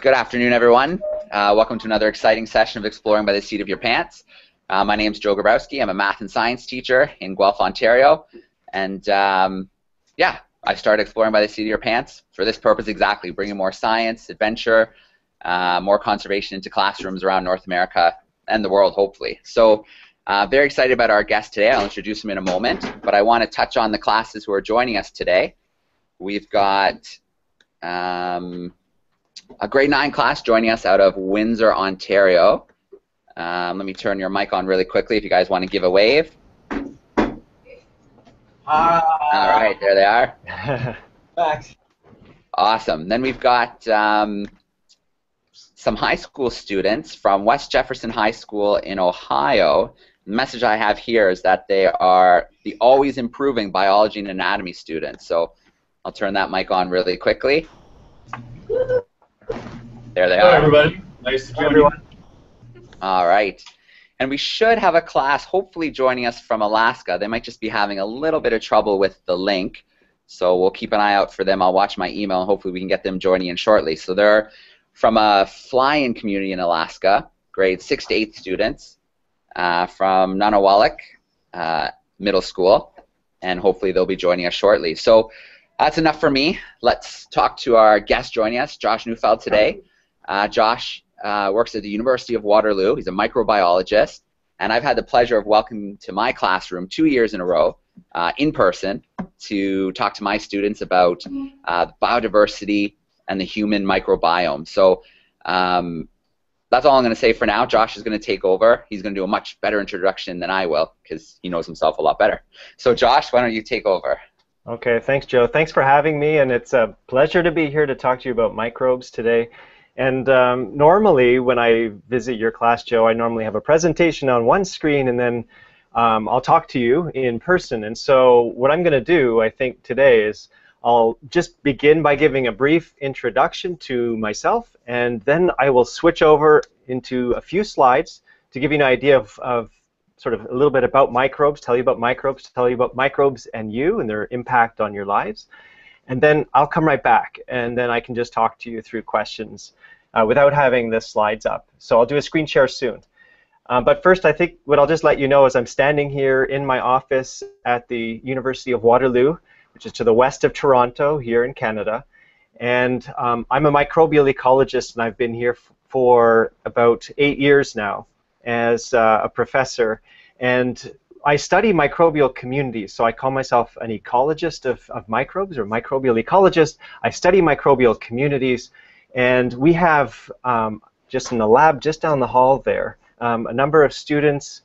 Good afternoon, everyone. Welcome to another exciting session of Exploring by the Seat of Your Pants. My name is Joe Grabowski. I'm a math and science teacher in Guelph, Ontario. And yeah, I started Exploring by the Seat of Your Pants for this purpose exactly, bringing more science, adventure, more conservation into classrooms around North America and the world, hopefully. So very excited about our guest today. I'll introduce him in a moment, but I want to touch on the classes who are joining us today. We've got a grade 9 class joining us out of Windsor, Ontario. Let me turn your mic on really quickly if you guys want to give a wave. Hi. All right, there they are. Thanks. Awesome. Then we've got some high school students from West Jefferson High School in Ohio. The message I have here is that they are the always improving biology and anatomy students. So I'll turn that mic on really quickly. There they are. Hello, everybody. Nice to join you. All right. And we should have a class hopefully joining us from Alaska. They might just be having a little bit of trouble with the link. So we'll keep an eye out for them. I'll watch my email and hopefully we can get them joining in shortly. So they're from a fly-in community in Alaska, grade 6 to 8 students from Nunawalik Middle School. And hopefully they'll be joining us shortly. So that's enough for me. Let's talk to our guest joining us, Josh Neufeld, today. Josh works at the University of Waterloo. He's a microbiologist, and I've had the pleasure of welcoming to my classroom 2 years in a row in person to talk to my students about biodiversity and the human microbiome. So that's all I'm going to say for now. Josh is going to take over. He's going to do a much better introduction than I will because he knows himself a lot better. So Josh, why don't you take over? Okay, thanks, Joe. Thanks for having me, and it's a pleasure to be here to talk to you about microbes today. And normally, when I visit your class, Joe, I normally have a presentation on one screen, and then I'll talk to you in person. And so what I'm going to do, I think, today is I'll just begin by giving a brief introduction to myself, and then I will switch over into a few slides to give you an idea of sort of a little bit about microbes, tell you about microbes and you and their impact on your lives. And then I'll come right back, and then I can just talk to you through questions without having the slides up. So I'll do a screen share soon. But first, I think what I'll just let you know is I'm standing here in my office at the University of Waterloo, which is to the west of Toronto here in Canada. And I'm a microbial ecologist, and I've been here for about 8 years now as a professor, and I study microbial communities, so I call myself an ecologist of microbes, or microbial ecologist. I study microbial communities, and we have, just in the lab just down the hall there, a number of students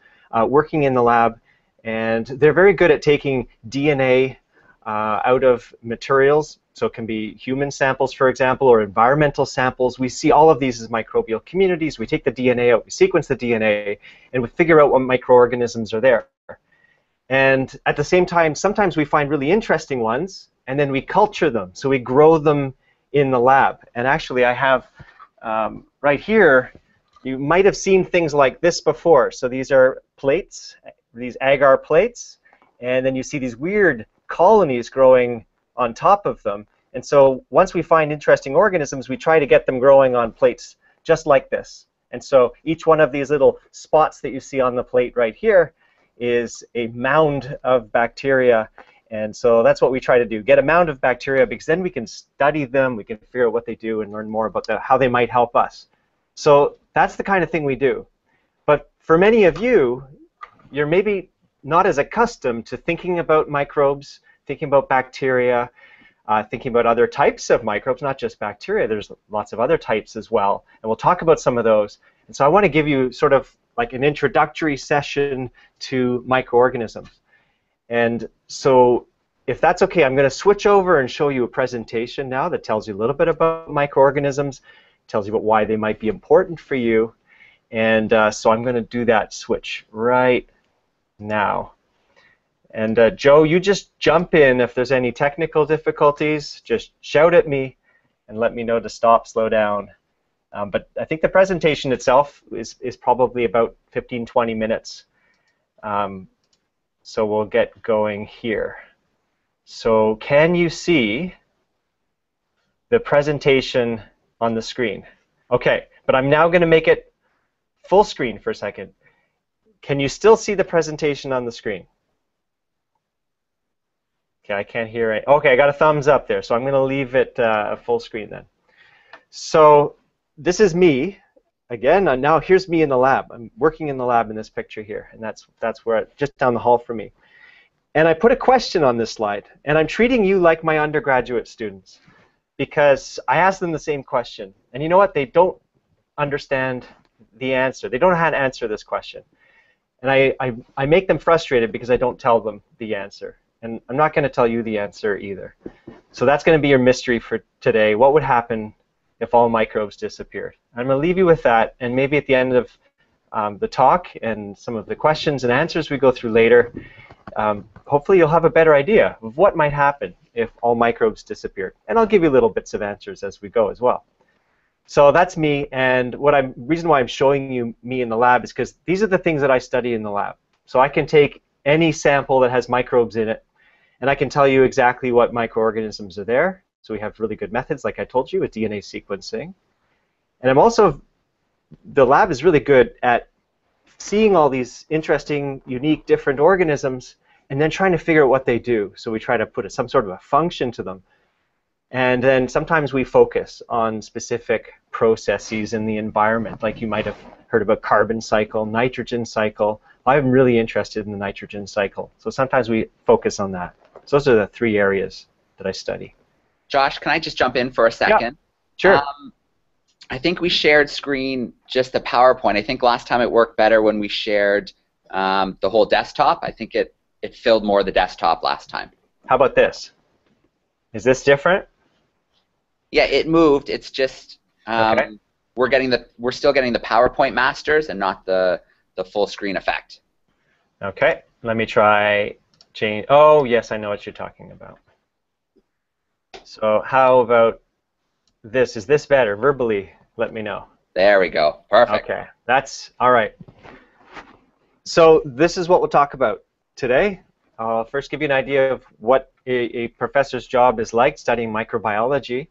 working in the lab, and they're very good at taking DNA out of materials. So it can be human samples, for example, or environmental samples. We see all of these as microbial communities. We take the DNA out, we sequence the DNA, and we figure out what microorganisms are there. And at the same time, sometimes we find really interesting ones, and then we culture them. So we grow them in the lab. And actually, I have right here, you might have seen things like this before. So these are plates, these agar plates, and then you see these weird colonies growing on top of them. And so once we find interesting organisms, we try to get them growing on plates just like this. And so each one of these little spots that you see on the plate right here is a mound of bacteria. And so that's what we try to do, get a mound of bacteria, because then we can study them, we can figure out what they do and learn more about how they might help us. So that's the kind of thing we do. But for many of you, you're maybe not as accustomed to thinking about microbes, thinking about bacteria, thinking about other types of microbes, not just bacteria. There's lots of other types as well, and we'll talk about some of those. And so I want to give you sort of like an introductory session to microorganisms. And so if that's okay, I'm going to switch over and show you a presentation now that tells you a little bit about microorganisms, tells you about why they might be important for you. And so I'm going to do that switch right now. And Joe, you just jump in if there's any technical difficulties. Just shout at me and let me know to stop, slow down. But I think the presentation itself is probably about 15-20 minutes. So we'll get going here. So can you see the presentation on the screen? Okay, but I'm now going to make it full screen for a second. Can you still see the presentation on the screen? Okay, I can't hear it. Okay, I got a thumbs up there, so I'm going to leave it full screen then. So this is me. Again, now here's me in the lab. I'm working in the lab in this picture here, and that's where just down the hall from me. And I put a question on this slide, and I'm treating you like my undergraduate students because I asked them the same question. And you know what? They don't understand the answer. They don't know how to answer this question. And I make them frustrated because I don't tell them the answer. And I'm not going to tell you the answer either. So that's going to be your mystery for today. What would happen if all microbes disappeared? I'm going to leave you with that, and maybe at the end of the talk and some of the questions and answers we go through later, hopefully you'll have a better idea of what might happen if all microbes disappeared. And I'll give you little bits of answers as we go as well. So that's me, and reason why I'm showing you me in the lab is because these are the things that I study in the lab. So I can take any sample that has microbes in it, and I can tell you exactly what microorganisms are there. So we have really good methods, like I told you, with DNA sequencing. And the lab is really good at seeing all these interesting, unique, different organisms and then trying to figure out what they do. So we try to put some sort of a function to them. And then sometimes we focus on specific processes in the environment, like you might have heard about carbon cycle, nitrogen cycle. I'm really interested in the nitrogen cycle. So sometimes we focus on that. So those are the three areas that I study. Josh, can I just jump in for a second? Yeah, sure. I think we shared screen just the PowerPoint. I think last time it worked better when we shared the whole desktop. I think it filled more of the desktop last time. How about this? Is this different? Yeah, it moved. It's just Okay. we're still getting the PowerPoint masters and not the full screen effect. Okay. Let me try change. Oh, yes, I know what you're talking about. So how about this? Is this better? Verbally, let me know. There we go. Perfect. Okay, that's all right. So this is what we'll talk about today. I'll first give you an idea of what a professor's job is like studying microbiology,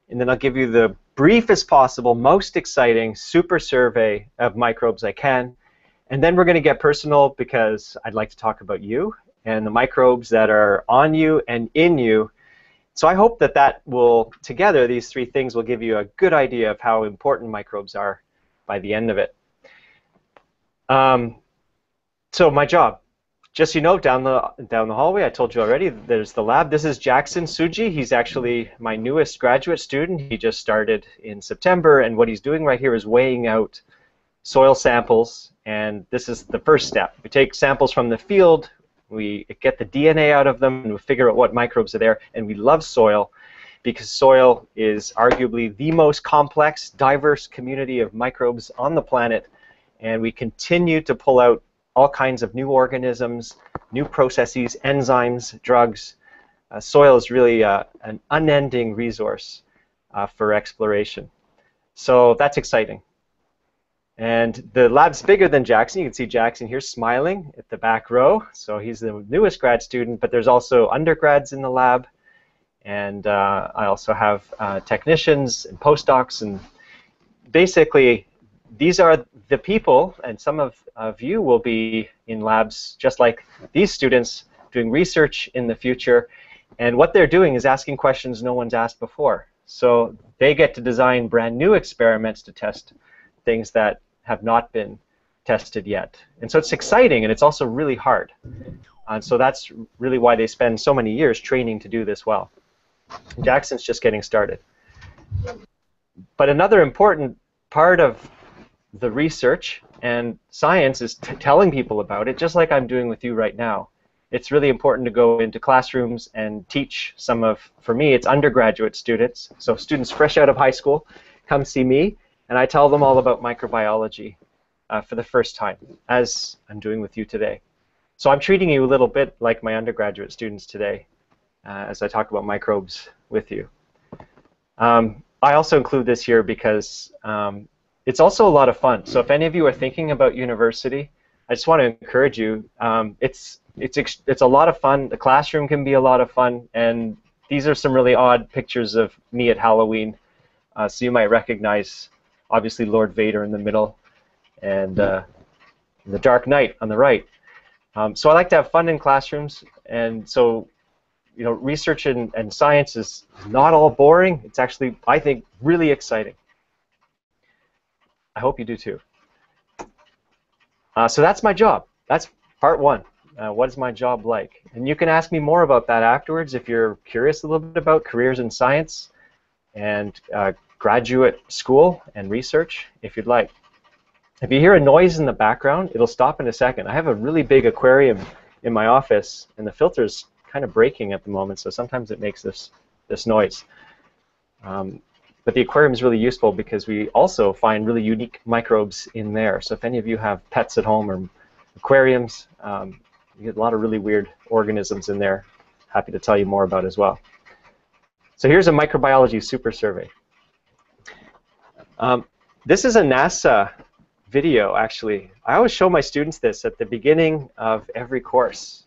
and then I'll give you the briefest possible, most exciting super survey of microbes I can. And then we're going to get personal because I'd like to talk about you and the microbes that are on you and in you. So I hope that will, together, these three things will give you a good idea of how important microbes are by the end of it. So my job, just so you know, down the hallway, I told you already, there's the lab. This is Jackson Suji. He's actually my newest graduate student. He just started in September, and what he's doing right here is weighing out soil samples, and this is the first step. We take samples from the field, we get the DNA out of them, and we figure out what microbes are there. And we love soil because soil is arguably the most complex, diverse community of microbes on the planet. And we continue to pull out all kinds of new organisms, new processes, enzymes, drugs. Soil is really an unending resource for exploration. So that's exciting. And the lab's bigger than Jackson. You can see Jackson here smiling at the back row. So he's the newest grad student, but there's also undergrads in the lab. And I also have technicians and postdocs. And basically, these are the people, and some of you will be in labs just like these students doing research in the future. And what they're doing is asking questions no one's asked before. So they get to design brand new experiments to test things that have not been tested yet. And so it's exciting, and it's also really hard. And so that's really why they spend so many years training to do this well. Jackson's just getting started. But another important part of the research and science is telling people about it, just like I'm doing with you right now. It's really important to go into classrooms and teach some of, for me, it's undergraduate students. So students fresh out of high school come see me, and I tell them all about microbiology for the first time, as I'm doing with you today. So I'm treating you a little bit like my undergraduate students today as I talk about microbes with you. I also include this here because it's also a lot of fun. So if any of you are thinking about university, I just want to encourage you. It's a lot of fun. The classroom can be a lot of fun, and these are some really odd pictures of me at Halloween. So you might recognize obviously Lord Vader in the middle, and the Dark Knight on the right. So I like to have fun in classrooms, and so research and science is not all boring. It's actually, I think, really exciting. I hope you do too. So that's my job. That's part one. What is my job like? And you can ask me more about that afterwards if you're curious a little bit about careers in science and graduate school and research, if you'd like. If you hear a noise in the background, it'll stop in a second. I have a really big aquarium in my office, and the filter's kind of breaking at the moment, so sometimes it makes this noise. But the aquarium is really useful because we also find really unique microbes in there. So if any of you have pets at home or aquariums, you get a lot of really weird organisms in there. Happy to tell you more about as well. So here's a microbiology super survey. This is a NASA video, actually. I always show my students this at the beginning of every course.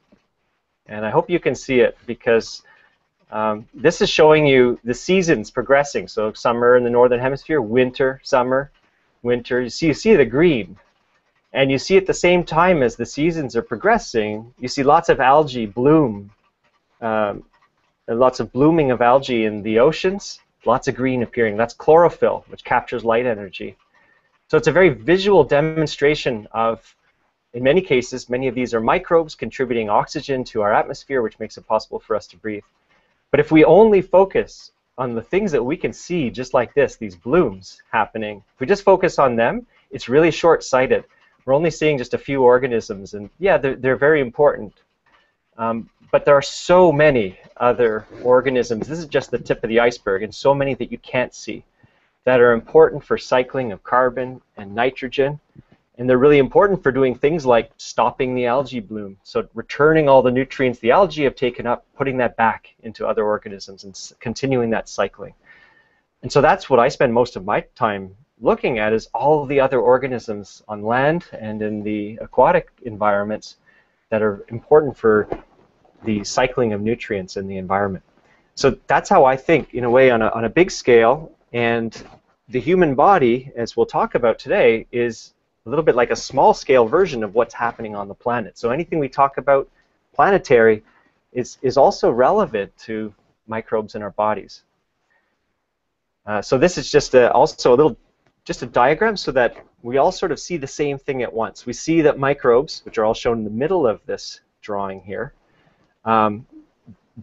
And I hope you can see it because this is showing you the seasons progressing. So summer in the northern hemisphere, winter, summer, winter. You see the green. And you see at the same time as the seasons are progressing, you see lots of algae bloom, lots of blooming of algae in the oceans, lots of green appearing. That's chlorophyll, which captures light energy. So it's a very visual demonstration of, in many cases, many of these are microbes contributing oxygen to our atmosphere, which makes it possible for us to breathe. But if we only focus on the things that we can see, just like this, these blooms happening, if we just focus on them, it's really short-sighted. We're only seeing just a few organisms, and yeah, they're very important. But there are so many other organisms. This is just the tip of the iceberg, and so many that you can't see that are important for cycling of carbon and nitrogen. And they're really important for doing things like stopping the algae bloom, so returning all the nutrients the algae have taken up, putting that back into other organisms and continuing that cycling. And so that's what I spend most of my time looking at, is all of the other organisms on land and in the aquatic environments that are important for the cycling of nutrients in the environment. So that's how I think, in a way, on a big scale. And the human body, as we'll talk about today, is a little bit like a small-scale version of what's happening on the planet. So anything we talk about planetary is also relevant to microbes in our bodies. So this is just also a diagram so that we all sort of see the same thing at once. We see that microbes, which are all shown in the middle of this drawing here,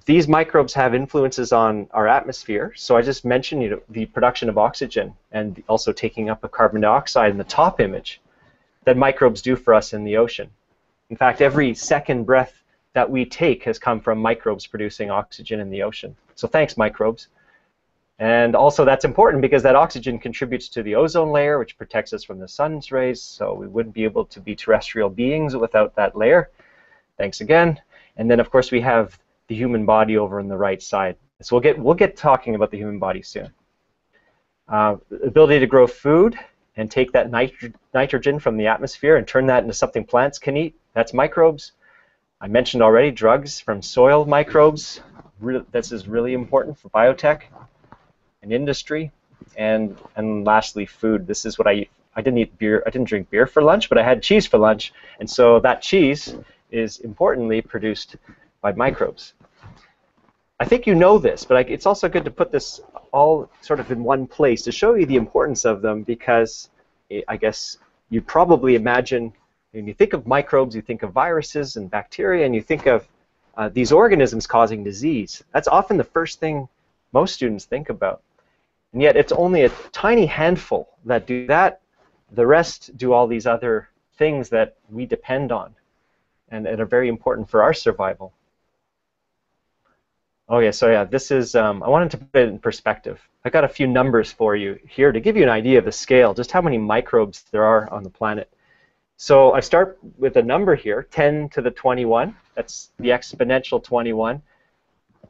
these microbes have influences on our atmosphere. So I just mentioned the production of oxygen and also taking up of carbon dioxide in the top image that microbes do for us in the ocean. In fact, every second breath that we take has come from microbes producing oxygen in the ocean. So thanks, microbes. And also that's important because that oxygen contributes to the ozone layer, which protects us from the sun's rays, so we wouldn't be able to be terrestrial beings without that layer. Thanks again. And then, of course, we have the human body over on the right side. So we'll get talking about the human body soon. The ability to grow food and take that nitrogen from the atmosphere and turn that into something plants can eat, that's microbes. I mentioned already drugs from soil microbes. This is really important for biotech and industry. And lastly, food. This is what I didn't eat beer. I didn't drink beer for lunch, but I had cheese for lunch. And so that cheese is importantly produced by microbes. I think you know this, but it's also good to put this all sort of in one place to show you the importance of them, because I guess you probably imagine, when you think of microbes, you think of viruses and bacteria, and you think of these organisms causing disease. That's often the first thing most students think about. And yet it's only a tiny handful that do that. The rest do all these other things that we depend on and are very important for our survival. Okay, so yeah, this is, I wanted to put it in perspective. I got a few numbers for you here to give you an idea of the scale, just how many microbes there are on the planet. So I start with a number here, 10 to the 21. That's the exponential 21.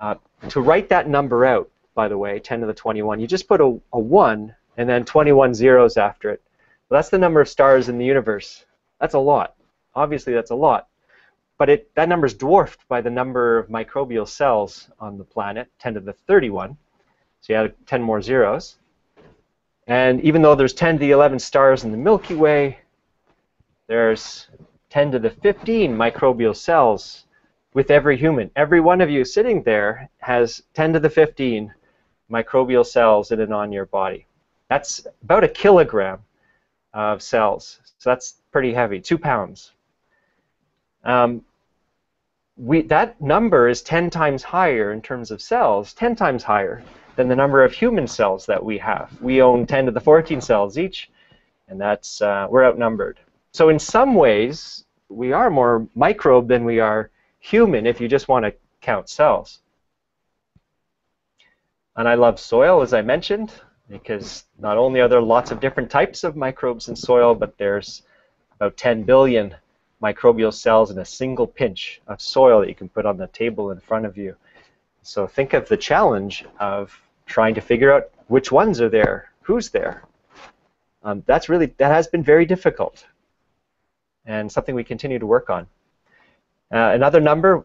To write that number out, by the way, 10 to the 21, you just put a 1 and then 21 zeros after it. Well, that's the number of stars in the universe. That's a lot. Obviously, that's a lot. But that number is dwarfed by the number of microbial cells on the planet, 10 to the 31. So you add 10 more zeros. And even though there's 10 to the 11 stars in the Milky Way, there's 10 to the 15 microbial cells with every human. Every one of you sitting there has 10 to the 15 microbial cells in and on your body. That's about a kilogram of cells. So that's pretty heavy, 2 pounds. That number is 10 times higher in terms of cells, 10 times higher than the number of human cells that we have. We own 10 to the 14 cells each, and that's we're outnumbered. So in some ways, we are more microbe than we are human if you just want to count cells. And I love soil, as I mentioned, because not only are there lots of different types of microbes in soil, but there's about 10 billion microbial cells in a single pinch of soil that you can put on the table in front of you. So think of the challenge of trying to figure out which ones are there, who's there. That has been very difficult, and something we continue to work on. Another number,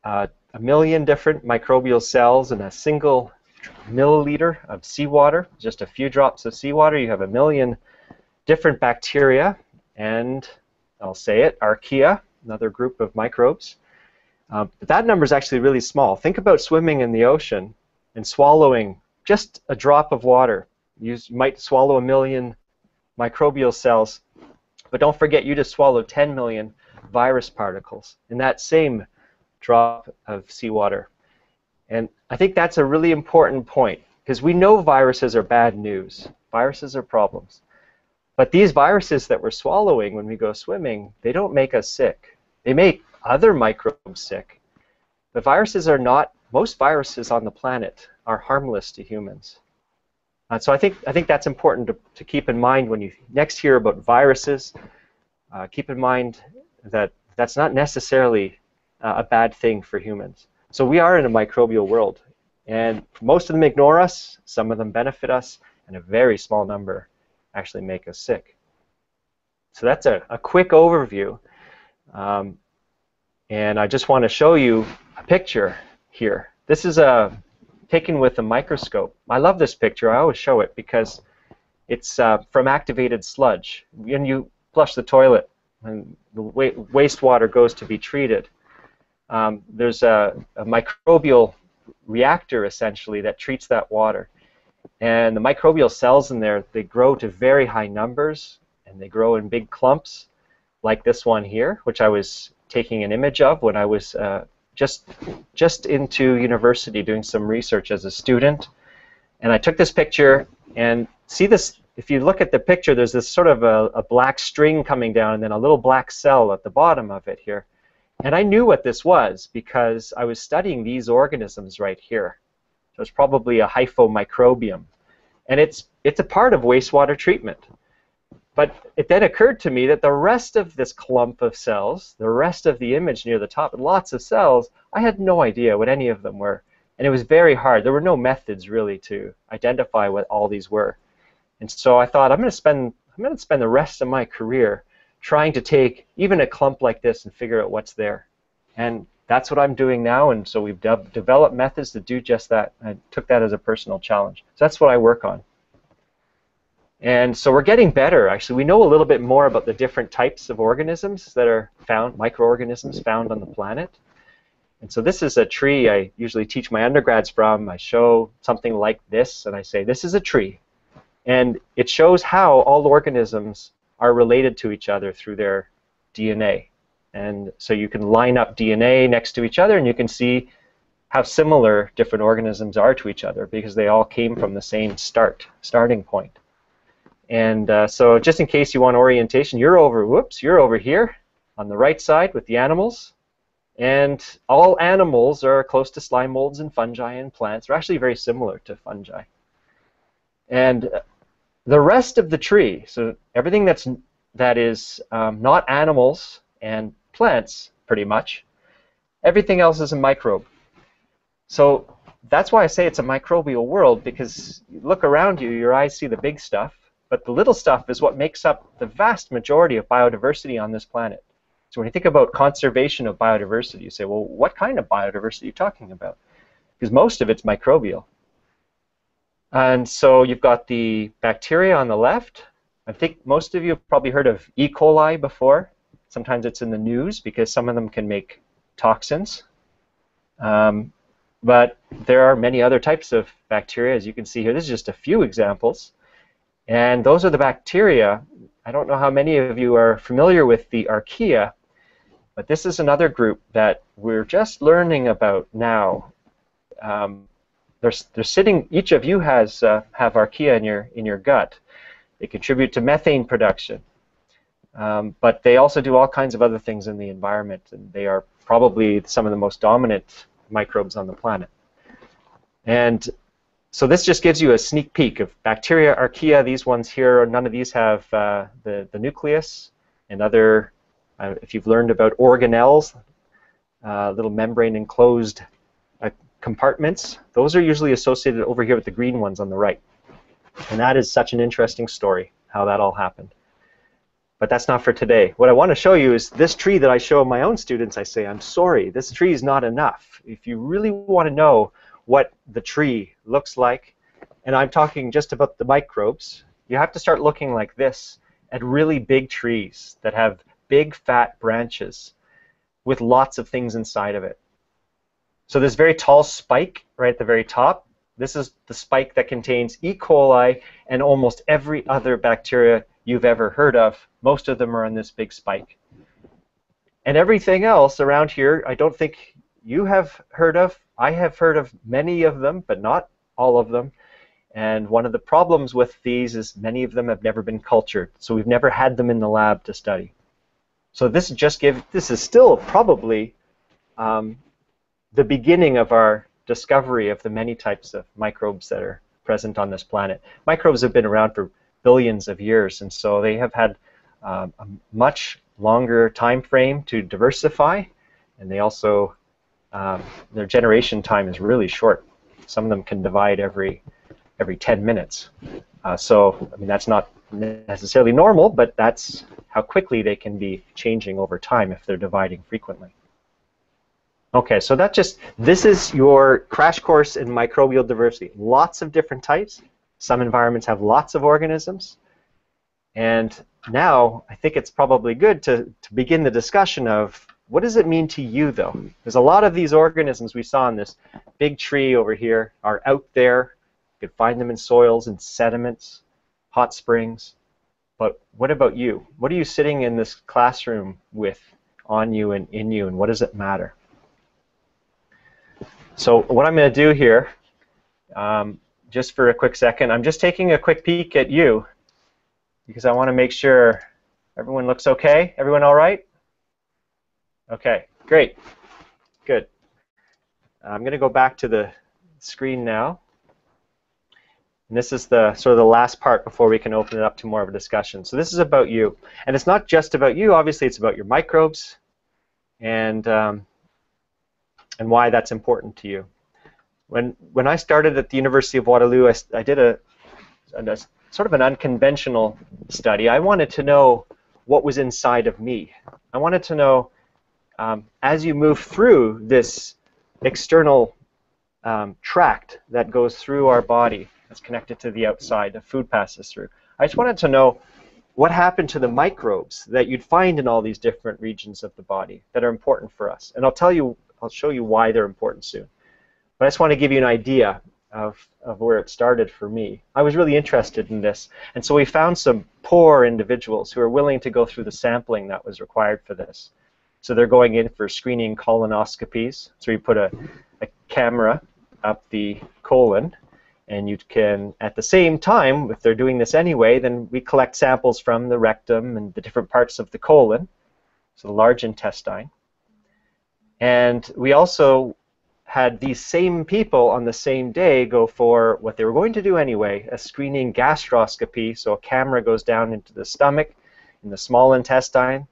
1 million different microbial cells in a single milliliter of seawater. Just a few drops of seawater, you have 1 million different bacteria, and I'll say it, archaea, another group of microbes. But that number is actually really small. Think about swimming in the ocean and swallowing just a drop of water. You might swallow 1 million microbial cells, but don't forget you just swallowed 10 million virus particles in that same drop of seawater. And I think that's a really important point, because we know viruses are bad news. Viruses are problems. But these viruses that we're swallowing when we go swimming, they don't make us sick. They make other microbes sick. The viruses are not, most viruses on the planet are harmless to humans. So I think that's important to keep in mind when you next hear about viruses. Keep in mind that that's not necessarily a bad thing for humans. So we are in a microbial world, and most of them ignore us, some of them benefit us, and a very small number actually make us sick. So that's a quick overview. And I just want to show you a picture here. This is taken with a microscope. I love this picture. I always show it because it's from activated sludge. When you flush the toilet and the wastewater goes to be treated, there's a microbial reactor, essentially, that treats that water. And the microbial cells in there, they grow to very high numbers, and they grow in big clumps, like this one here, which I was taking an image of when I was just into university doing some research as a student. And I took this picture, and see this, if you look at the picture, there's this sort of a black string coming down, and then a little black cell at the bottom of it here. And I knew what this was because I was studying these organisms right here. So it's probably a hyphomicrobium. And it's a part of wastewater treatment. But it then occurred to me that the rest of this clump of cells, the rest of the image near the top, lots of cells, I had no idea what any of them were. And it was very hard. There were no methods really to identify what all these were. And so I thought, I'm going to spend the rest of my career trying to take even a clump like this and figure out what's there. And that's what I'm doing now, and so we've developed methods to do just that. I took that as a personal challenge. So that's what I work on. And so we're getting better, actually. We know a little bit more about the different types of organisms that are found, microorganisms found on the planet. And so this is a tree I usually teach my undergrads from. I show something like this, and I say, this is a tree. And it shows how all organisms are related to each other through their DNA. And so you can line up DNA next to each other, and you can see how similar different organisms are to each other because they all came from the same starting point. And so just in case you want orientation, you're over here on the right side with the animals. And all animals are close to slime molds and fungi, and plants are actually very similar to fungi. And the rest of the tree, so everything that is not animals and plants, pretty much, everything else is a microbe. So that's why I say it's a microbial world, because you look around you, your eyes see the big stuff, but the little stuff is what makes up the vast majority of biodiversity on this planet. So when you think about conservation of biodiversity, you say, well, what kind of biodiversity are you talking about? Because most of it's microbial. And so you've got the bacteria on the left. I think most of you have probably heard of E. coli before. Sometimes it's in the news because some of them can make toxins. But there are many other types of bacteria, as you can see here. This is just a few examples. And those are the bacteria. I don't know how many of you are familiar with the archaea, but this is another group that we're just learning about now. They're sitting. Each of you have archaea in your gut. They contribute to methane production, but they also do all kinds of other things in the environment, and they are probably some of the most dominant microbes on the planet. And so this just gives you a sneak peek of bacteria, archaea. These ones here, none of these have the nucleus, and other. If you've learned about organelles, little membrane enclosed compartments, those are usually associated over here with the green ones on the right. And that is such an interesting story, how that all happened. But that's not for today. What I want to show you is this tree that I show my own students. I say, I'm sorry, this tree is not enough. If you really want to know what the tree looks like, and I'm talking just about the microbes, you have to start looking like this at really big trees that have big fat branches with lots of things inside of it. So this very tall spike right at the very top, this is the spike that contains E. coli and almost every other bacteria you've ever heard of. Most of them are on this big spike. And everything else around here, I don't think you have heard of. I have heard of many of them, but not all of them. And one of the problems with these is many of them have never been cultured. So we've never had them in the lab to study. So this is still probably the beginning of our discovery of the many types of microbes that are present on this planet. Microbes have been around for billions of years, and so they have had a much longer time frame to diversify, and they also, their generation time is really short. Some of them can divide every 10 minutes. So, I mean, that's not necessarily normal, but that's how quickly they can be changing over time if they're dividing frequently. Okay, so this is your crash course in microbial diversity. Lots of different types. Some environments have lots of organisms. And now I think it's probably good to begin the discussion of what does it mean to you, though? There's a lot of these organisms we saw in this big tree over here are out there. You could find them in soils and sediments, hot springs. But what about you? What are you sitting in this classroom with on you and in you, and what does it matter? So what I'm going to do here, just for a quick second, I'm just taking a quick peek at you because I want to make sure everyone looks okay. Everyone all right? Okay, great. Good. I'm going to go back to the screen now. And this is the sort of the last part before we can open it up to more of a discussion. So this is about you. And it's not just about you. Obviously, it's about your microbes and why that's important to you. When I started at the University of Waterloo, I did a sort of an unconventional study. I wanted to know what was inside of me. I wanted to know, as you move through this external tract that goes through our body, that's connected to the outside, the food passes through. I just wanted to know what happened to the microbes that you'd find in all these different regions of the body that are important for us. And I'll show you why they're important soon. But I just want to give you an idea of where it started for me. I was really interested in this. And so we found some poor individuals who are willing to go through the sampling that was required for this. So they're going in for screening colonoscopies. So you put a camera up the colon, and you can, at the same time, if they're doing this anyway, then we collect samples from the rectum and the different parts of the colon, so the large intestine. And we also had these same people on the same day go for what they were going to do anyway, a screening gastroscopy. So a camera goes down into the stomach, in the small intestine,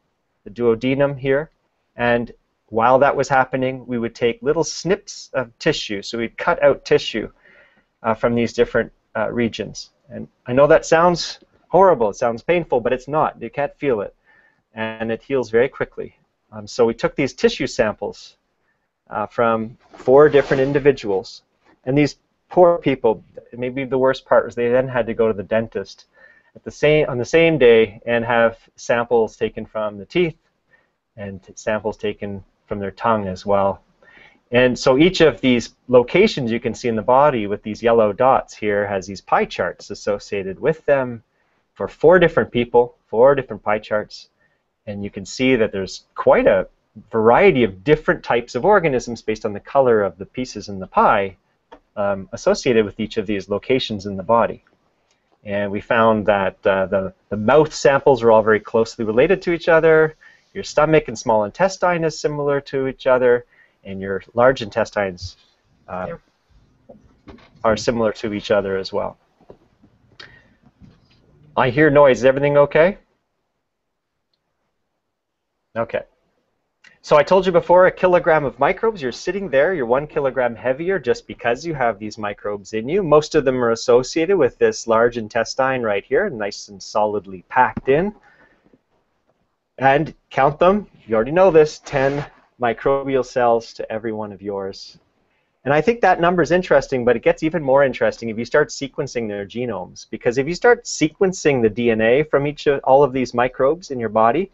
the duodenum here. And while that was happening, we would take little snips of tissue. So we'd cut out tissue from these different regions. And I know that sounds horrible, it sounds painful, but it's not. You can't feel it. And it heals very quickly. So we took these tissue samples from 4 different individuals. And these poor people, maybe the worst part was they then had to go to the dentist on the same day and have samples taken from the teeth and samples taken from their tongue as well. And so each of these locations you can see in the body with these yellow dots here has these pie charts associated with them for 4 different people, 4 different pie charts. And you can see that there's quite a variety of different types of organisms based on the color of the pieces in the pie associated with each of these locations in the body. And we found that the mouth samples are all very closely related to each other. Your stomach and small intestine is similar to each other, and your large intestines are similar to each other as well. I hear noise. Is everything okay? Okay. So I told you before, 1 kilogram of microbes. You're sitting there. You're 1 kilogram heavier just because you have these microbes in you. Most of them are associated with this large intestine right here, nice and solidly packed in. And count them. You already know this, 10 microbial cells to every one of yours. And I think that number is interesting, but it gets even more interesting if you start sequencing their genomes. Because if you start sequencing the DNA from all of these microbes in your body,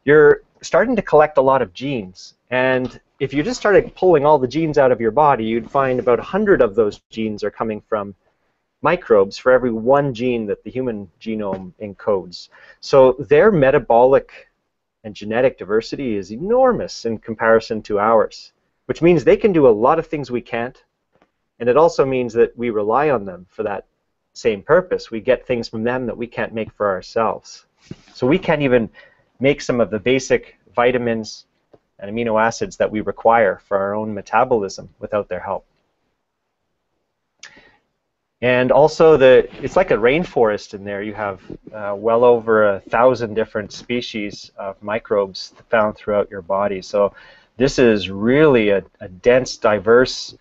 you're starting to collect a lot of genes. And if you just started pulling all the genes out of your body, you'd find about 100 of those genes are coming from microbes for every 1 gene that the human genome encodes. So their metabolic and genetic diversity is enormous in comparison to ours, which means they can do a lot of things we can't, and it also means that we rely on them for that same purpose. We get things from them that we can't make for ourselves. So we can't even make some of the basic vitamins and amino acids that we require for our own metabolism without their help. And also, it's like a rainforest in there. You have well over 1,000 different species of microbes found throughout your body. So this is really a dense, diverse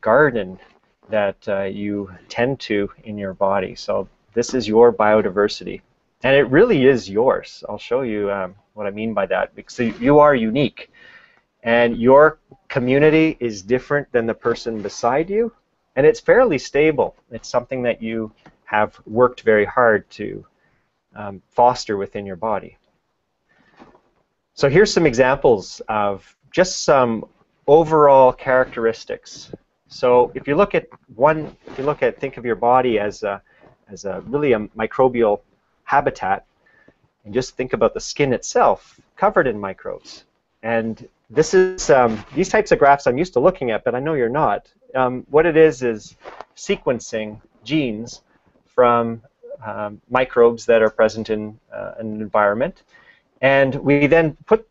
garden that you tend to in your body. So this is your biodiversity. And it really is yours. I'll show you what I mean by that. Because you are unique. And your community is different than the person beside you. And it's fairly stable. It's something that you have worked very hard to foster within your body. So here's some examples of just some overall characteristics. So if you look at think of your body as really a microbial habitat, and just think about the skin itself covered in microbes. And this is these types of graphs I'm used to looking at, but I know you're not. What it is sequencing genes from microbes that are present in an environment, and we then put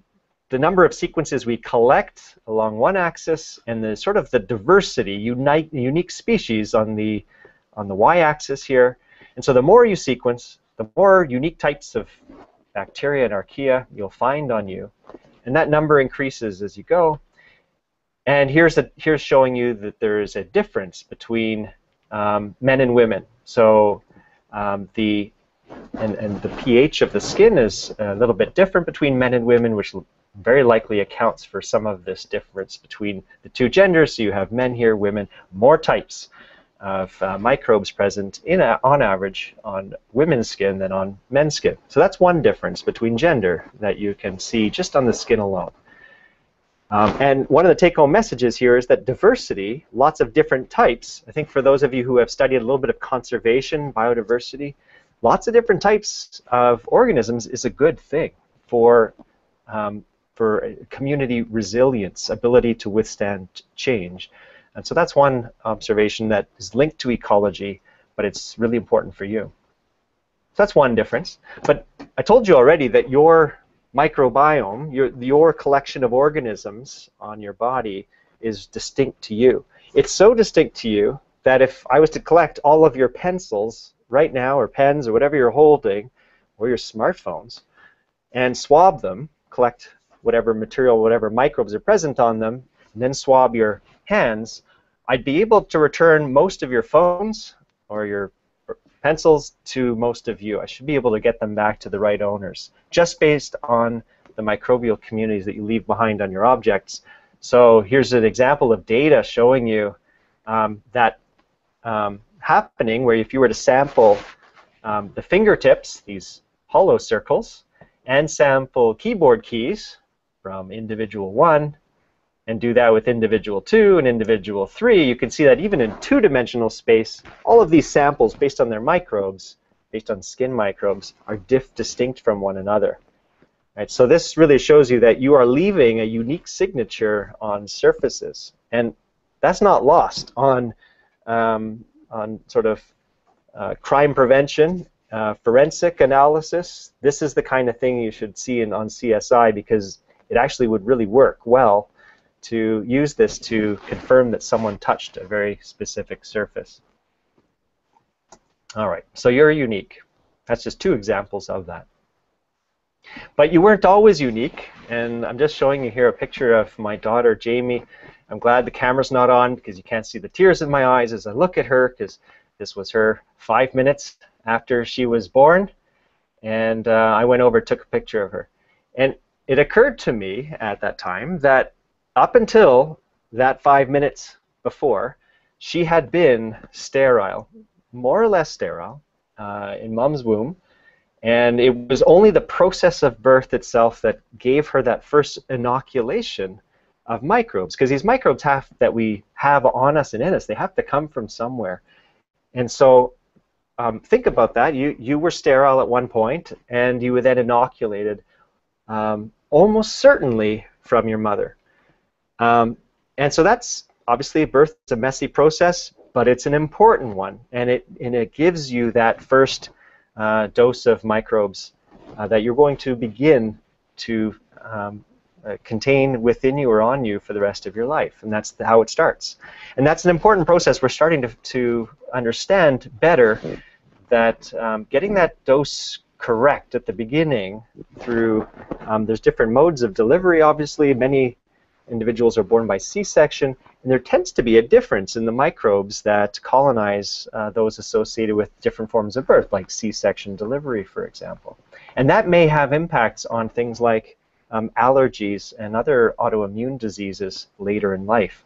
the number of sequences we collect along one axis and the sort of the diversity, unique species on the y-axis here. And so the more you sequence, the more unique types of bacteria and archaea you'll find on you, and that number increases as you go. And here's showing you that there is a difference between men and women. So the pH of the skin is a little bit different between men and women, which very likely accounts for some of this difference between the 2 genders. So you have men here, women, more types of microbes present on average on women's skin than on men's skin. So that's one difference between gender that you can see just on the skin alone. And one of the take-home messages here is that diversity, lots of different types, I think for those of you who have studied a little bit of conservation, biodiversity, lots of different types of organisms is a good thing for community resilience, ability to withstand change. And so that's one observation that is linked to ecology, but it's really important for you. So that's one difference. But I told you already that your microbiome, your collection of organisms on your body is distinct to you. It's so distinct to you that if I was to collect all of your pencils right now, or pens, or whatever you're holding, or your smartphones, and swab them, collect whatever material, whatever microbes are present on them, and then swab your hands, I'd be able to return most of your phones or your pencils to most of you. I should be able to get them back to the right owners, just based on the microbial communities that you leave behind on your objects. So here's an example of data showing you that happening where if you were to sample the fingertips, these hollow circles, and sample keyboard keys from individual 1, and do that with individual 2 and individual 3, you can see that even in two-dimensional space, all of these samples, based on their microbes, based on skin microbes, are distinct from one another. Right, so this really shows you that you are leaving a unique signature on surfaces, and that's not lost on sort of crime prevention, forensic analysis. This is the kind of thing you should see on CSI, because it actually would really work well to use this to confirm that someone touched a very specific surface. All right, so you're unique. That's just 2 examples of that. But you weren't always unique, and I'm just showing you here a picture of my daughter, Jamie. I'm glad the camera's not on because you can't see the tears in my eyes as I look at her, because this was her 5 minutes after she was born, and I went over and took a picture of her. And it occurred to me at that time that up until that 5 minutes before, she had been sterile, more or less sterile, in mom's womb, and it was only the process of birth itself that gave her that first inoculation of microbes, because these microbes that we have on us and in us, they have to come from somewhere. And so think about that. You were sterile at one point, and you were then inoculated almost certainly from your mother. And so that's obviously birth is a messy process, but it's an important one, and it gives you that first dose of microbes that you're going to begin to contain within you or on you for the rest of your life, and that's how it starts. And that's an important process. We're starting to understand better that getting that dose correct at the beginning through, there's different modes of delivery, obviously. Many individuals are born by C-section, and there tends to be a difference in the microbes that colonize those associated with different forms of birth, like C-section delivery, for example. And that may have impacts on things like allergies and other autoimmune diseases later in life.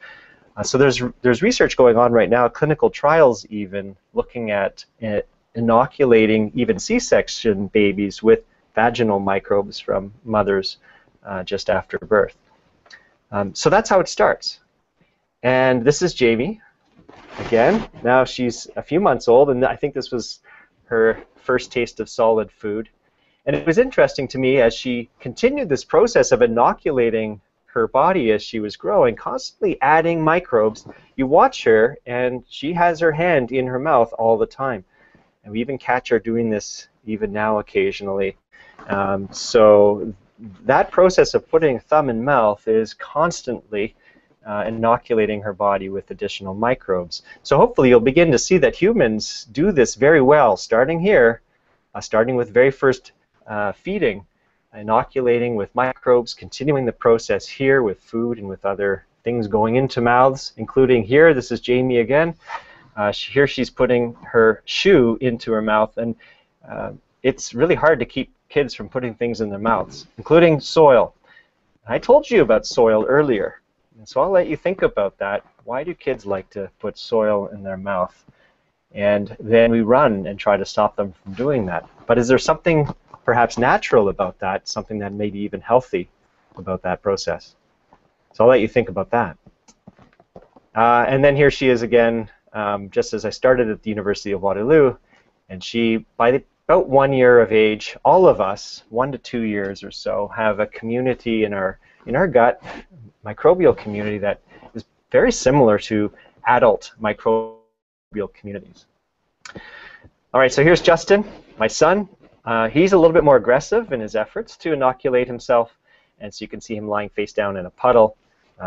So there's research going on right now, clinical trials even, looking at inoculating even C-section babies with vaginal microbes from mothers just after birth. So that's how it starts. And this is Jamie, again. Now she's a few months old, and I think this was her first taste of solid food. And it was interesting to me as she continued this process of inoculating her body as she was growing, constantly adding microbes. You watch her, and she has her hand in her mouth all the time. And we even catch her doing this even now occasionally. So that process of putting thumb in mouth is constantly inoculating her body with additional microbes. So hopefully you'll begin to see that humans do this very well, starting here, starting with very first feeding, inoculating with microbes, continuing the process here with food and with other things going into mouths, including here, this is Jamie again. Here she's putting her shoe into her mouth, and it's really hard to keep kids from putting things in their mouths, including soil. I told you about soil earlier, and so I'll let you think about that. Why do kids like to put soil in their mouth? And then we run and try to stop them from doing that. But is there something perhaps natural about that, something that may be even healthy about that process? So I'll let you think about that. And then here she is again, just as I started at the University of Waterloo, and she, by about 1 year of age, all of us, 1 to 2 years or so, have a community in our gut, microbial community that is very similar to adult microbial communities. All right, so here's Justin, my son. He's a little bit more aggressive in his efforts to inoculate himself, and so you can see him lying face down in a puddle.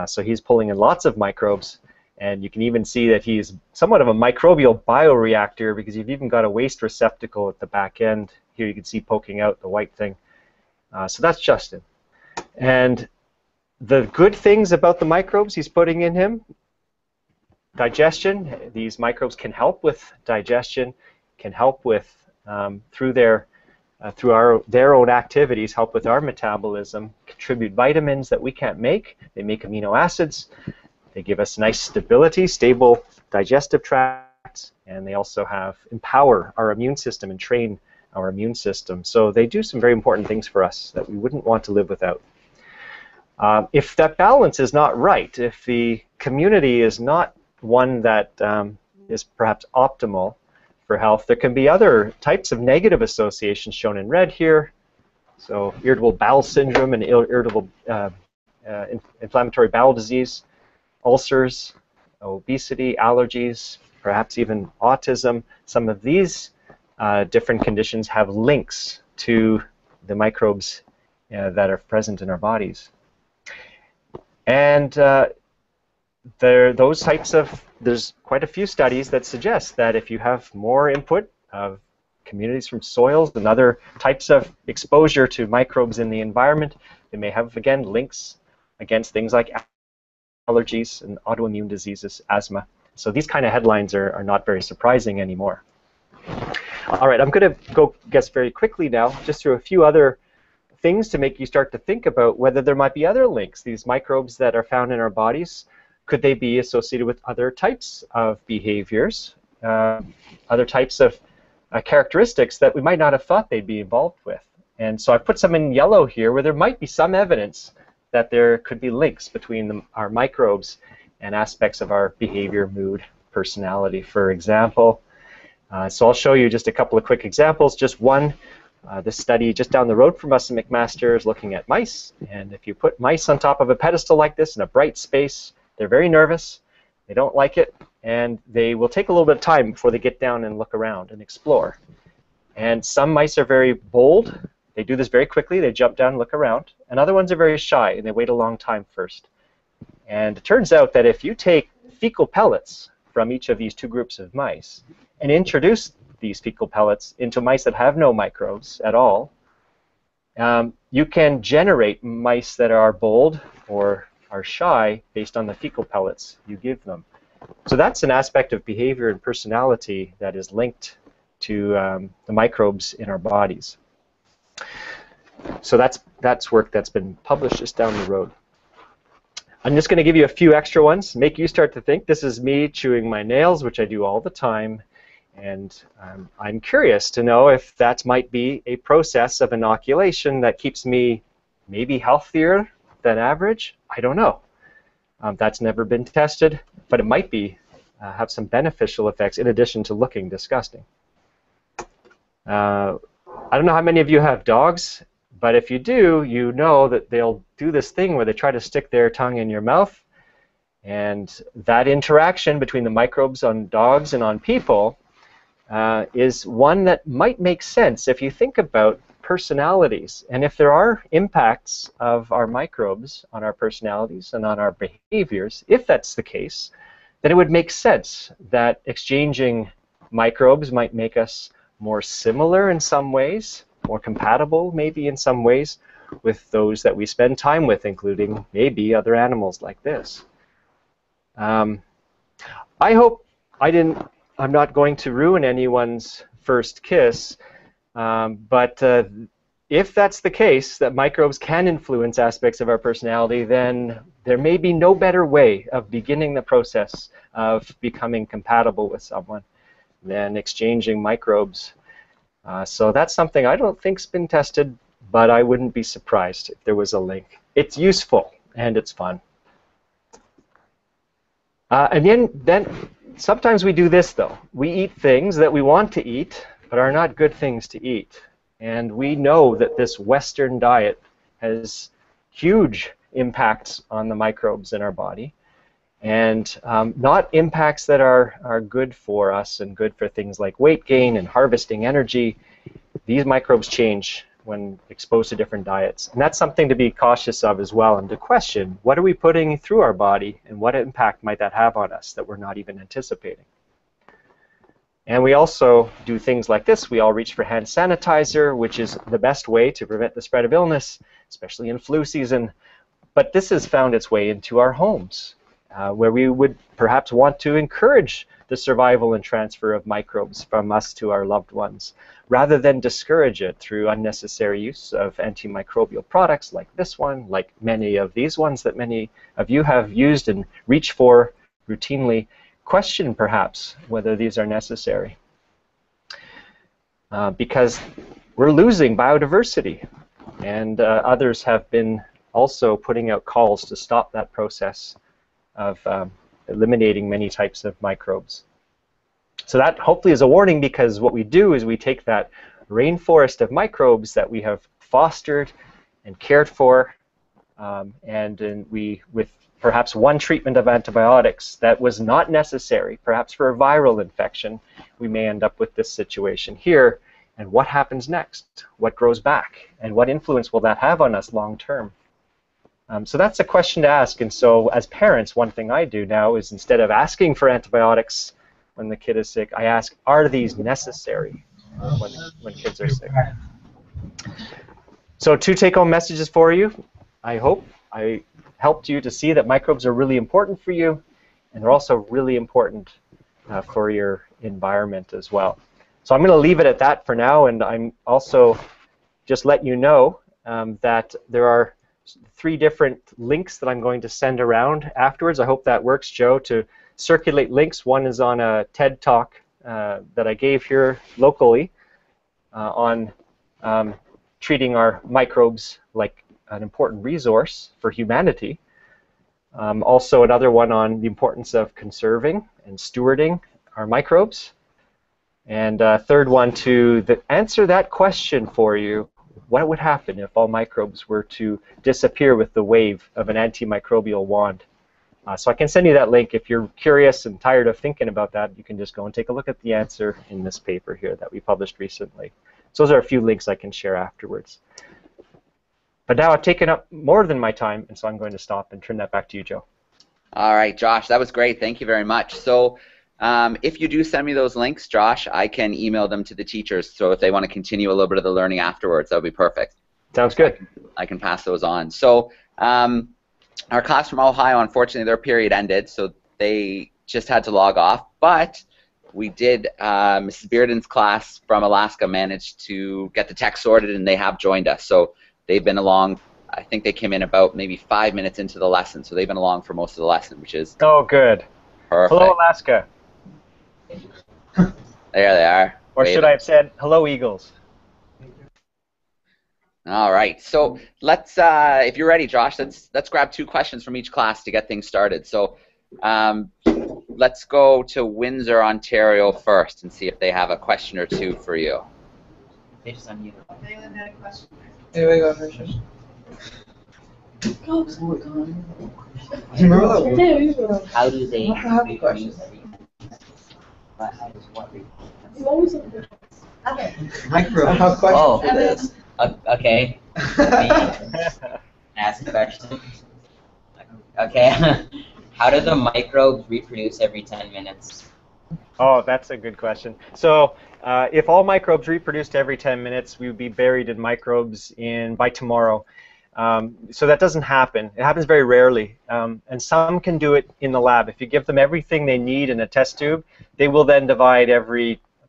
So he's pulling in lots of microbes. And you can even see that he's somewhat of a microbial bioreactor, because you've even got a waste receptacle at the back end. Here you can see poking out the white thing. So that's Justin. And the good things about the microbes he's putting in him: digestion. These microbes can help with digestion, can help with, through their own activities, help with our metabolism, contribute vitamins that we can't make. They make amino acids. They give us nice stability, stable digestive tract, and they also empower our immune system and train our immune system. So they do some very important things for us that we wouldn't want to live without. If that balance is not right, if the community is not one that is perhaps optimal for health, there can be other types of negative associations shown in red here. So irritable bowel syndrome and irritable inflammatory bowel disease, ulcers, obesity, allergies, perhaps even autism. Some of these different conditions have links to the microbes that are present in our bodies. And there's quite a few studies that suggest that if you have more input of communities from soils and other types of exposure to microbes in the environment, they may have, again, links against things like allergies and autoimmune diseases, asthma. So these kind of headlines are not very surprising anymore. All right, I'm going to go very quickly now, just through a few other things to make you start to think about whether there might be other links. These microbes that are found in our bodies, could they be associated with other types of behaviors, other types of characteristics that we might not have thought they'd be involved with? And so I put some in yellow here where there might be some evidence that there could be links between our microbes and aspects of our behavior, mood, personality, for example. So I'll show you just a couple of quick examples. Just one, this study just down the road from us in McMaster is looking at mice. And if you put mice on top of a pedestal like this in a bright space, they're very nervous, they don't like it, and they will take a little bit of time before they get down and look around and explore. And some mice are very bold. They do this very quickly. They jump down and look around. And other ones are very shy, and they wait a long time first. And it turns out that if you take fecal pellets from each of these two groups of mice and introduce these fecal pellets into mice that have no microbes at all, you can generate mice that are bold or are shy based on the fecal pellets you give them. So that's an aspect of behavior and personality that is linked to the microbes in our bodies. So that's work that's been published just down the road. I'm just going to give you a few extra ones, make you start to think. This is me chewing my nails, which I do all the time, and I'm curious to know if that might be a process of inoculation that keeps me maybe healthier than average. I don't know. That's never been tested, but it might be have some beneficial effects in addition to looking disgusting. I don't know how many of you have dogs, but if you do, you know that they'll do this thing where they try to stick their tongue in your mouth, and that interaction between the microbes on dogs and on people is one that might make sense if you think about personalities. And if there are impacts of our microbes on our personalities and on our behaviors, if that's the case, then it would make sense that exchanging microbes might make us more similar in some ways, more compatible maybe in some ways with those that we spend time with, including maybe other animals like this. I hope I'm not going to ruin anyone's first kiss, but if that's the case, that microbes can influence aspects of our personality, then there may be no better way of beginning the process of becoming compatible with someone than exchanging microbes. So that's something I don't think's been tested, but I wouldn't be surprised if there was a link. It's useful and it's fun. And then sometimes we do this though. We eat things that we want to eat, but are not good things to eat. And we know that this Western diet has huge impacts on the microbes in our body, and not impacts that are good for us and good for things like weight gain and harvesting energy. These microbes change when exposed to different diets. And that's something to be cautious of as well, and to question, what are we putting through our body and what impact might that have on us that we're not even anticipating? And we also do things like this. We all reach for hand sanitizer, which is the best way to prevent the spread of illness, especially in flu season. But this has found its way into our homes, where we would perhaps want to encourage the survival and transfer of microbes from us to our loved ones, rather than discourage it through unnecessary use of antimicrobial products like this one, like many of these ones that many of you have used and reach for routinely, question, perhaps, whether these are necessary. Because we're losing biodiversity, and others have been also putting out calls to stop that process of eliminating many types of microbes. So that hopefully is a warning, because what we do is we take that rainforest of microbes that we have fostered and cared for, and we, with perhaps one treatment of antibiotics that was not necessary, perhaps for a viral infection, we may end up with this situation here. And what happens next? What grows back? And what influence will that have on us long term? So that's a question to ask. And so as parents, one thing I do now is, instead of asking for antibiotics when the kid is sick, I ask, are these necessary when kids are sick? So 2 take-home messages for you. I hope I helped you to see that microbes are really important for you, and they're also really important for your environment as well. So I'm going to leave it at that for now, and I'm also just let you know that there are 3 different links that I'm going to send around afterwards. I hope that works, Joe, to circulate links. One is on a TED Talk that I gave here locally on treating our microbes like an important resource for humanity. Also another one on the importance of conserving and stewarding our microbes. And a third one to answer that question for you: what would happen if all microbes were to disappear with the wave of an antimicrobial wand? So I can send you that link. If you're curious and tired of thinking about that, you can just go and take a look at the answer in this paper here that we published recently. So those are a few links I can share afterwards. But now I've taken up more than my time, and so I'm going to stop and turn that back to you, Joe. All right, Josh, that was great. Thank you very much. So if you do send me those links, Josh, I can email them to the teachers. So if they want to continue a little bit of the learning afterwards, that would be perfect. Sounds good. I can pass those on. So our class from Ohio, unfortunately, their period ended, so they just had to log off. But we did, Mrs. Bearden's class from Alaska managed to get the text sorted, and they have joined us. So they've been along. I think they came in about maybe 5 minutes into the lesson, so they've been along for most of the lesson, which is good. Perfect. Hello, Alaska. There they are. Or should I have said, hello, Eagles? All right. So let's, if you're ready, Josh, let's grab 2 questions from each class to get things started. So let's go to Windsor, Ontario first and see if they have a question or 2 for you. They just unmuted. Anyone had a question? Here we go, first. How do they reproduce? How does what reproduce? Microbes. Oh, For this. Okay. Ask a question. Okay. How do the microbes reproduce every 10 minutes? Oh, that's a good question. So if all microbes reproduced every 10 minutes, we would be buried in microbes by tomorrow. So that doesn't happen. It happens very rarely. And some can do it in the lab. If you give them everything they need in a test tube, they will then divide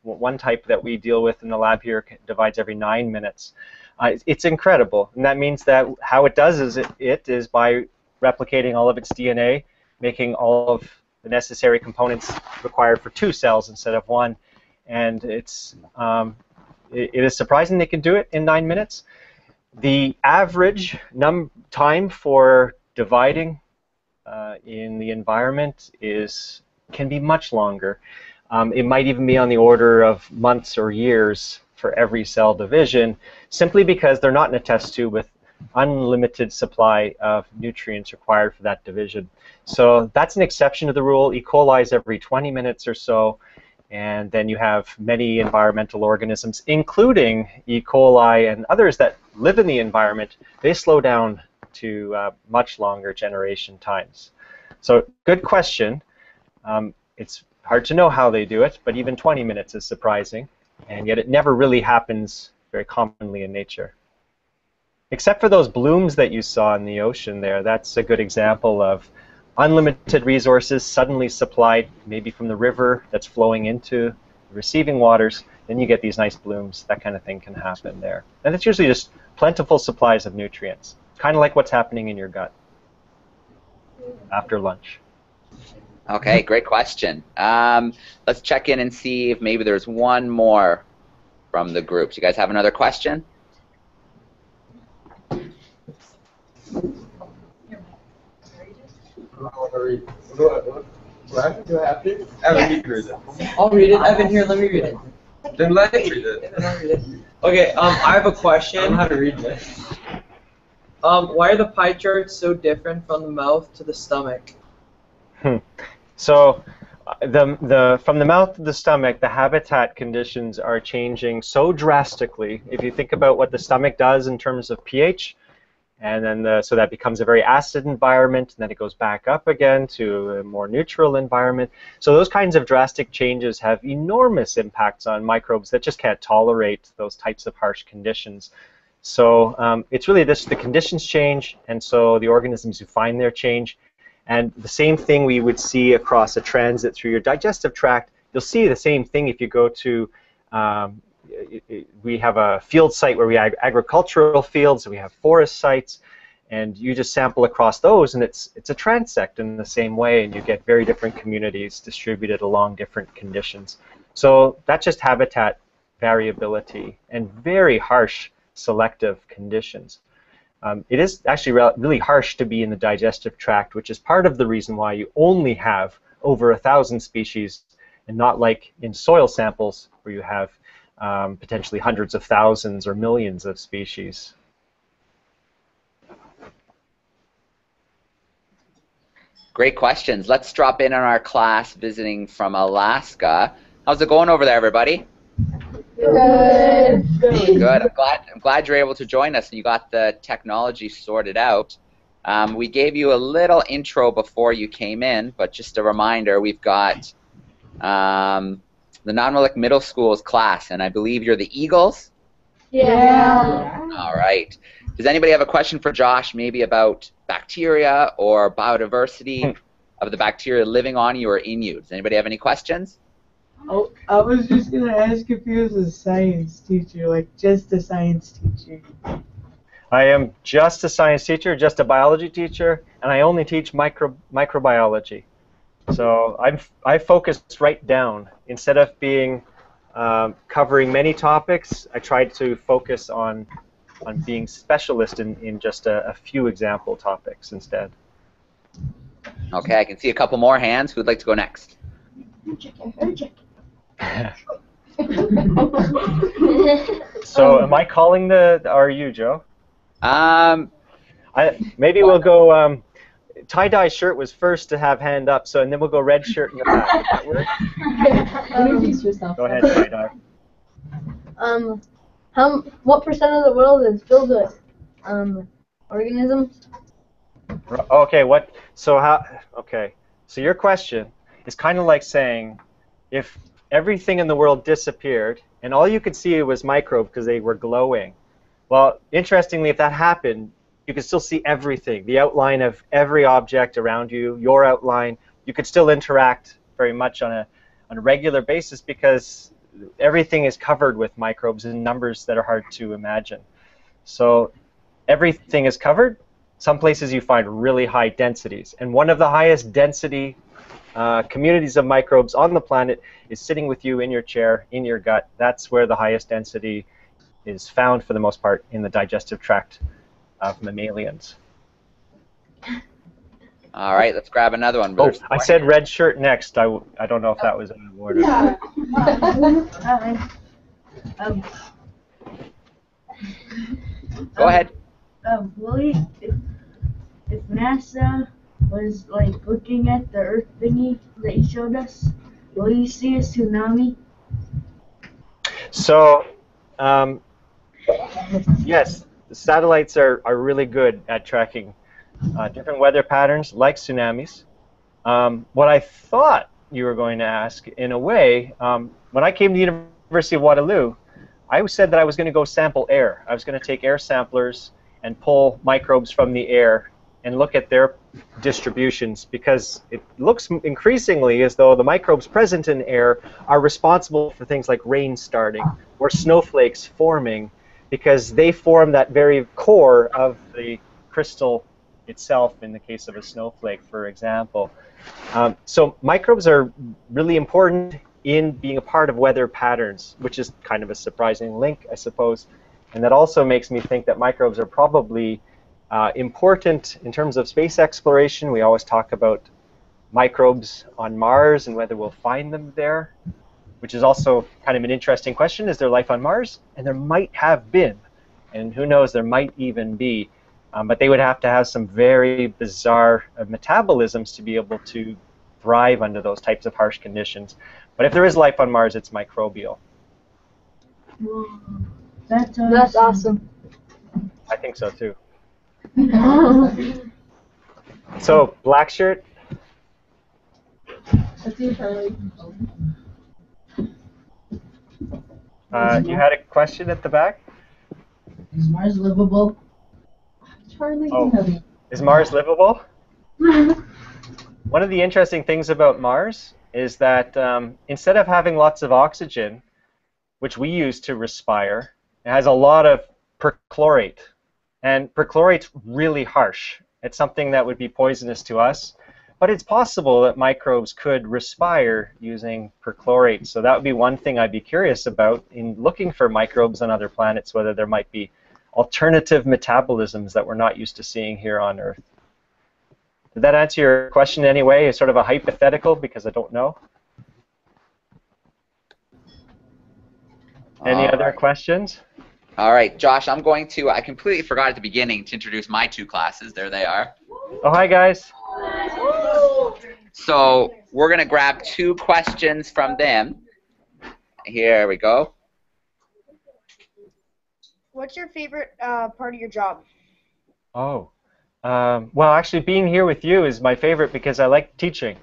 one type that we deal with in the lab here divides every 9 minutes. It's incredible. And that means that how it does is by replicating all of its DNA, making all of the necessary components required for 2 cells instead of 1. And it is surprising they can do it in 9 minutes. The average time for dividing in the environment can be much longer. It might even be on the order of months or years for every cell division, simply because they're not in a test tube with unlimited supply of nutrients required for that division. So that's an exception to the rule. E. coli is every 20 minutes or so, and then you have many environmental organisms, including E. coli and others that live in the environment. They slow down to much longer generation times. So good question. It's hard to know how they do it, but even 20 minutes is surprising, and yet it never really happens very commonly in nature. Except for those blooms that you saw in the ocean there. That's a good example of unlimited resources suddenly supplied, maybe from the river that's flowing into the receiving waters. Then you get these nice blooms. That kind of thing can happen there. And it's usually just plentiful supplies of nutrients, kind of like what's happening in your gut after lunch. Okay, great question. Let's check in and see if maybe there's one more from the group. Do you guys have another question? What? Do I have to? Evan, you can read it. I'll read it. Evan, here, let me read it. Then let me read it. Evan, I'll read it. Okay, I have a I don't know question. how to read this. Why are the pie charts so different from the mouth to the stomach? So from the mouth to the stomach, the habitat conditions are changing so drastically. If you think about what the stomach does in terms of pH, and then so that becomes a very acid environment, and then it goes back up again to a more neutral environment. So those kinds of drastic changes have enormous impacts on microbes that just can't tolerate those types of harsh conditions. So it's really this: the conditions change, and so the organisms who find there change. And the same thing we would see across a transit through your digestive tract. You'll see the same thing if you go to, we have a field site where we have agricultural fields, we have forest sites, and you just sample across those, and it's a transect in the same way, and you get very different communities distributed along different conditions. So that's just habitat variability and very harsh selective conditions. It is actually really harsh to be in the digestive tract, which is part of the reason why you only have over 1,000 species, and not like in soil samples where you have potentially hundreds of thousands or millions of species. Great questions. Let's drop in on our class visiting from Alaska. How's it going over there, everybody? Good. Good. I'm glad you're able to join us and you got the technology sorted out. We gave you a little intro before you came in, but just a reminder, we've got the Non-Relic Middle School's class, and I believe you're the Eagles? Yeah. All right. Does anybody have a question for Josh, maybe about bacteria or biodiversity of the bacteria living on you or in you? Does anybody have any questions? Oh, I was just going to ask if he was a science teacher, like just a science teacher. I am just a science teacher, just a biology teacher, and I only teach microbiology. So I focused right down. Instead of being covering many topics, I tried to focus on being specialist in just a few example topics instead. Okay, I can see a couple more hands. Who'd like to go next? So am I calling or you, Joe? Maybe we'll go, tie-dye shirt was first to have hand up, and then we'll go red shirt in the back. Does that work? Introduce yourself. Go ahead, tie-dye. What percent of the world is filled with organisms? Okay, so your question is kind of like saying, if everything in the world disappeared and all you could see was microbes because they were glowing. Well, interestingly, if that happened, you could still see everything, the outline of every object around you, your outline. You could still interact very much on a regular basis because everything is covered with microbes in numbers that are hard to imagine. So everything is covered. Some places you find really high densities, and one of the highest density communities of microbes on the planet is sitting with you in your chair, in your gut. That's where the highest density is found for the most part in the digestive tract of mammalians. All right, let's grab another one. Oh, I said red shirt next. I don't know if that was in order. Yeah. Go ahead. Willie, if NASA was like looking at the Earth thingy that you showed us, will you see a tsunami? So, yes, the satellites are really good at tracking different weather patterns like tsunamis. What I thought you were going to ask, in a way, when I came to the University of Waterloo, I said that I was going to go sample air. I was going to take air samplers and pull microbes from the air and look at their distributions, because it looks increasingly as though the microbes present in air are responsible for things like rain starting or snowflakes forming, because they form that very core of the crystal itself in the case of a snowflake, for example. So microbes are really important in being a part of weather patterns, which is kind of a surprising link, I suppose. And that also makes me think that microbes are probably important in terms of space exploration. We always talk about microbes on Mars and whether we'll find them there, which is also kind of an interesting question. Is there life on Mars? And there might have been. And who knows, there might even be. But they would have to have some very bizarre metabolisms to be able to thrive under those types of harsh conditions. But if there is life on Mars, it's microbial. Whoa, that's awesome. That's awesome. I think so too. So, black shirt. That's you, Charlie. You had a question at the back? Is Mars livable? Charlie, Oh. heavy. Is Mars livable? One of the interesting things about Mars is that instead of having lots of oxygen, which we use to respire, it has a lot of perchlorate. And perchlorate's really harsh. It's something that would be poisonous to us. But it's possible that microbes could respire using perchlorate. So that would be one thing I'd be curious about in looking for microbes on other planets, whether there might be alternative metabolisms that we're not used to seeing here on Earth. Did that answer your question in any way? It's sort of a hypothetical because I don't know. Any other questions? All right, Josh, I completely forgot at the beginning to introduce my two classes. There they are. Oh, hi, guys. So we're going to grab two questions from them. Here we go. What's your favorite part of your job? Oh, well, actually, being here with you is my favorite because I like teaching.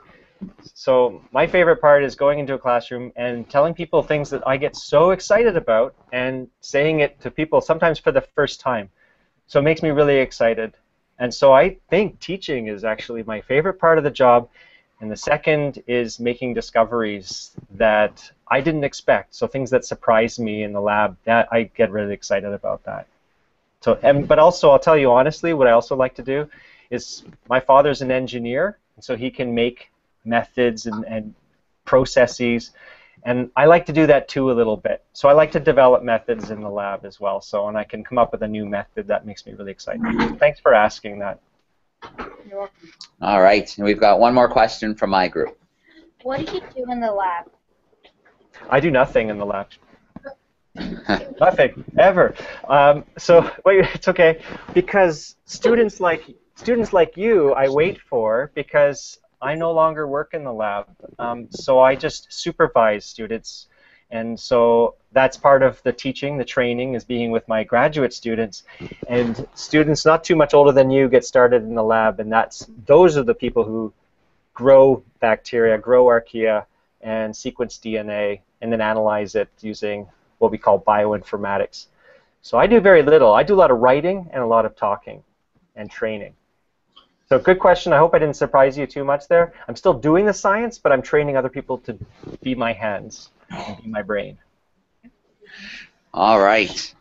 So my favorite part is going into a classroom and telling people things that I get so excited about and saying it to people sometimes for the first time. So it makes me really excited. And so I think teaching is actually my favorite part of the job. And the second is making discoveries that I didn't expect. So things that surprise me in the lab, that I get really excited about that. So, but also, I'll tell you honestly, what I also like to do is my father's an engineer, and so he can make methods and processes. And I like to do that too a little bit. So I like to develop methods in the lab as well. So when I can come up with a new method, that makes me really excited. Thanks for asking that. You're welcome. All right, and we've got one more question from my group. What do you do in the lab? I do nothing in the lab. Nothing, ever. So wait, it's okay. Because students like you, I wait for because I no longer work in the lab. So I just supervise students. And so that's part of the teaching, the training, is being with my graduate students. And students not too much older than you get started in the lab, and those are the people who grow bacteria, grow archaea, and sequence DNA, and then analyze it using what we call bioinformatics. So I do very little. I do a lot of writing and a lot of talking and training. So good question. I hope I didn't surprise you too much there. I'm still doing the science, but I'm training other people to be my hands and be my brain. All right.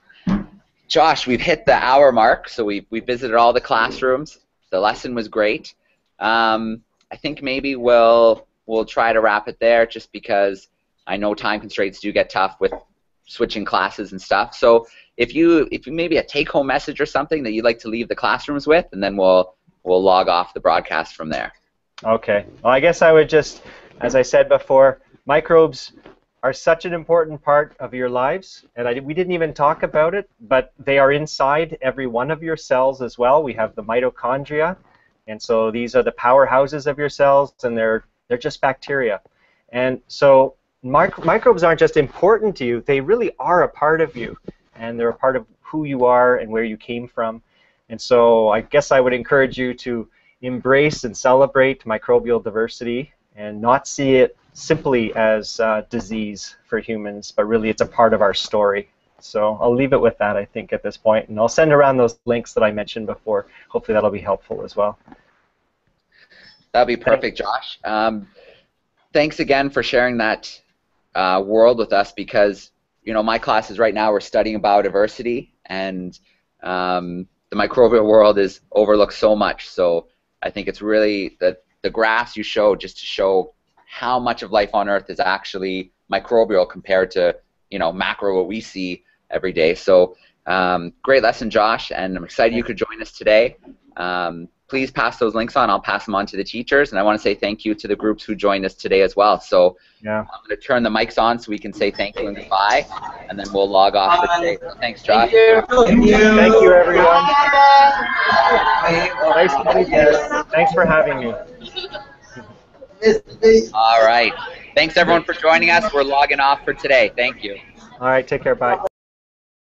Josh, we've hit the hour mark, so we visited all the classrooms. The lesson was great. I think maybe we'll try to wrap it there just because I know time constraints do get tough with switching classes and stuff. So if you maybe a take-home message or something that you'd like to leave the classrooms with, and then we'll log off the broadcast from there. Okay. Well, I guess I would just, as I said before, microbes are such an important part of your lives, and we didn't even talk about it, but they are inside every one of your cells as well. We have the mitochondria, and so these are the powerhouses of your cells, and they're just bacteria. And so microbes aren't just important to you, they really are a part of you, and they're a part of who you are and where you came from. And so I guess I would encourage you to embrace and celebrate microbial diversity and not see it simply as disease for humans, but really it's a part of our story. So I'll leave it with that, I think, at this point, and I'll send around those links that I mentioned before. Hopefully that'll be helpful as well. That'll be perfect, Josh. Thanks again for sharing that world with us, because my classes right now we're studying biodiversity, and the microbial world is overlooked so much. So I think it's really that the graphs you showed just to show how much of life on Earth is actually microbial compared to, you know, macro, what we see every day. So great lesson, Josh, and I'm excited you could join us today. Please pass those links on. I'll pass them on to the teachers, and I want to say thank you to the groups who joined us today as well. So I'm going to turn the mics on so we can say thank you and goodbye, and then we'll log off for today. So thanks, Josh. Thank you, everyone. Nice to meet you. Thanks for having me. All right. Thanks, everyone, for joining us. We're logging off for today. Thank you. All right, take care. Bye.